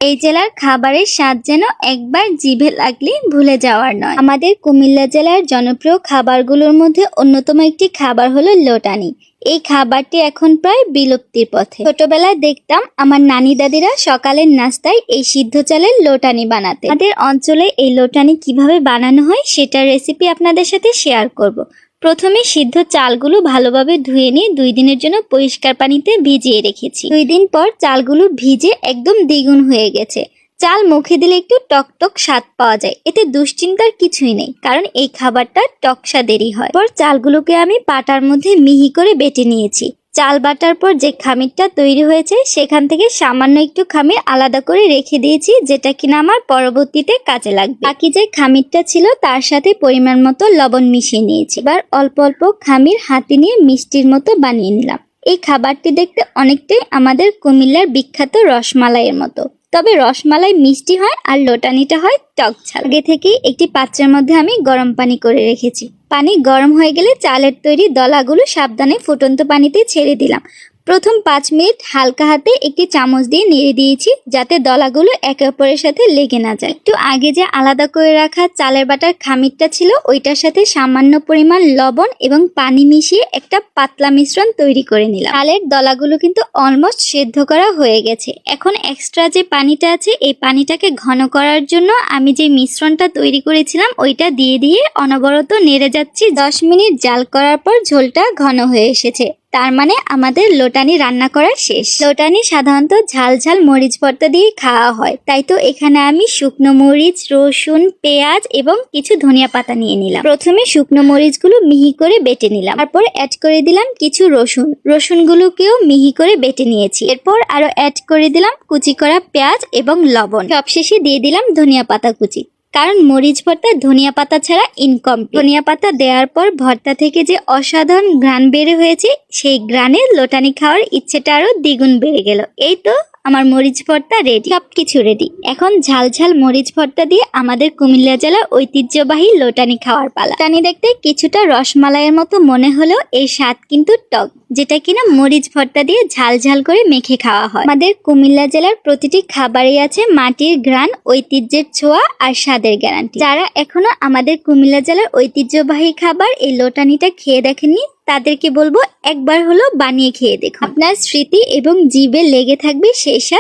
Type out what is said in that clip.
এই জেলার খাবারের স্বাদ যেন একবার জিভে লাগলে ভুলে যাওয়ার নয়। আমাদের কুমিল্লা জেলার জনপ্রিয় খাবারগুলোর মধ্যে অন্যতম একটি খাবার হলো লোটানি। এই খাবারটি এখন প্রায় বিলুপ্তির পথে। ছোটবেলায় দেখতাম আমার নানি দাদিরা সকালের নাস্তায় এই সিদ্ধ চালের লোটানি বানাতে। আমাদের অঞ্চলে এই লোটানি কিভাবে বানানো হয় সেটার রেসিপি আপনাদের সাথে শেয়ার করব। প্রথমে সিদ্ধ চালগুলো ভালোভাবে ধুয়ে নিয়ে 2 দিনের জন্য পরিষ্কার পানিতে ভিজিয়ে রেখেছি। 2 দিন পর চালগুলো ভিজে একদম দ্বিগুণ হয়ে গেছে। চাল মুখে দিলে একটু টকটক স্বাদ পাওয়া যায়, এতে দুশ্চিন্তার কিছুই নেই, কারণ এই খাবারটা টক স্বাদেরই হয়। পর চালগুলোকে আমি পাটার মধ্যে মিহি করে বেটে নিয়েছি। চাল বাটার পর যে খামিরটা তৈরি হয়েছে সেখান থেকে সামান্য একটু খামির আলাদা করে রেখে দিয়েছি, যেটা কিনা আমার পরবর্তীতে কাজে লাগবে। বাকি যে খামিরটা ছিল তার সাথে পরিমাণ মতো লবণ মিশিয়ে নিয়েছি। এবার অল্প অল্প খামির হাতে নিয়ে মিষ্টির মতো বানিয়ে নিলাম। এই খাবারটি দেখতে অনেকটাই আমাদের কুমিল্লার বিখ্যাত রসমালাইয়ের মতো, তবে রসমালাই মিষ্টি হয় আর লোটানিটা হয় টক ঝাল। আগে থেকেই একটি পাত্রের মধ্যে আমি গরম পানি করে রেখেছি। পানি গরম হয়ে গেলে চালের তৈরি দলাগুলো সাবধানে ফুটন্ত পানিতে ছেড়ে দিলাম। প্রথম 5 মিনিট হালকা হাতে একটি চামচ দিয়ে নেড়ে দিয়েছি, যাতে দলাগুলো একে অপরের সাথে লেগে না যায়। একটু আগে যে আলাদা করে রাখা চালের বাটার খামিরটা ছিল ওইটার সাথে সামান্য পরিমাণ লবণ এবং পানি মিশিয়ে একটা পাতলা মিশ্রণ তৈরি করে নিলাম। চালের দলাগুলো কিন্তু অলমোস্ট সেদ্ধ করা হয়ে গেছে। এখন এক্সট্রা যে পানিটা আছে এই পানিটাকে ঘন করার জন্য আমি যে মিশ্রণটা তৈরি করেছিলাম ওইটা দিয়ে দিয়ে অনবরত নেড়ে যাচ্ছি। 10 মিনিট জাল করার পর ঝোলটা ঘন হয়ে এসেছে, তার মানে আমাদের লোটানি রান্না করা শেষ। লোটানি সাধারণত ঝাল ঝাল মরিচ ভর্তা দিয়ে খাওয়া হয়, তাই তো এখানে আমি শুকনো মরিচ, রসুন, পেঁয়াজ এবং কিছু ধনিয়া পাতা নিয়ে নিলাম। প্রথমে শুকনো মরিচগুলো মিহি করে বেটে নিলাম, তারপর অ্যাড করে দিলাম কিছু রসুনগুলোকেও মিহি করে বেটে নিয়েছি। এরপর আরো অ্যাড করে দিলাম কুচি করা পেঁয়াজ এবং লবণ। সবশেষে দিয়ে দিলাম ধনিয়া পাতা কুচি, কারণ মরিচ ভর্তা ধনিয়া পাতা ছাড়া ইনকমপ্লিট। ধনিয়া পাতা দেওয়ার পর ভর্তা থেকে যে অসাধারণ ঘ্রাণ বের হয়েছে, সেই ঘ্রাণে লোটানি খাওয়ার ইচ্ছেটা আরো দ্বিগুণ বেড়ে গেল। এই তো আমার মরিচ ভর্তা রেডি, সবকিছু রেডি। এখন ঝাল ঝাল মরিচ ভর্তা দিয়ে আমাদের কুমিল্লা জেলার ঐতিহ্যবাহী লোটানি খাওয়ার পালা। লোটানি দেখতে কিছুটা রসমালাইয়ের মতো মনে হলেও এই স্বাদ কিন্তু টক, যেটা কিনা মরিচ ভর্তা দিয়ে ঝাল ঝাল করে মেখে খাওয়া হয়। আমাদের কুমিল্লা জেলার প্রতিটি খাবারেই আছে মাটির ঘ্রাণ, ঐতিহ্যের ছোঁয়া আর স্বাদের গ্যারান্টি। যারা এখনো আমাদের কুমিল্লা জেলার ঐতিহ্যবাহী খাবার এই লোটানিটা খেয়ে দেখেননি, তাদেরকে বলবো একবার হলো বানিয়ে খেয়ে দেখুন। আপনার স্মৃতি এবং জিভে লেগে থাকবে সেই স্বাদ।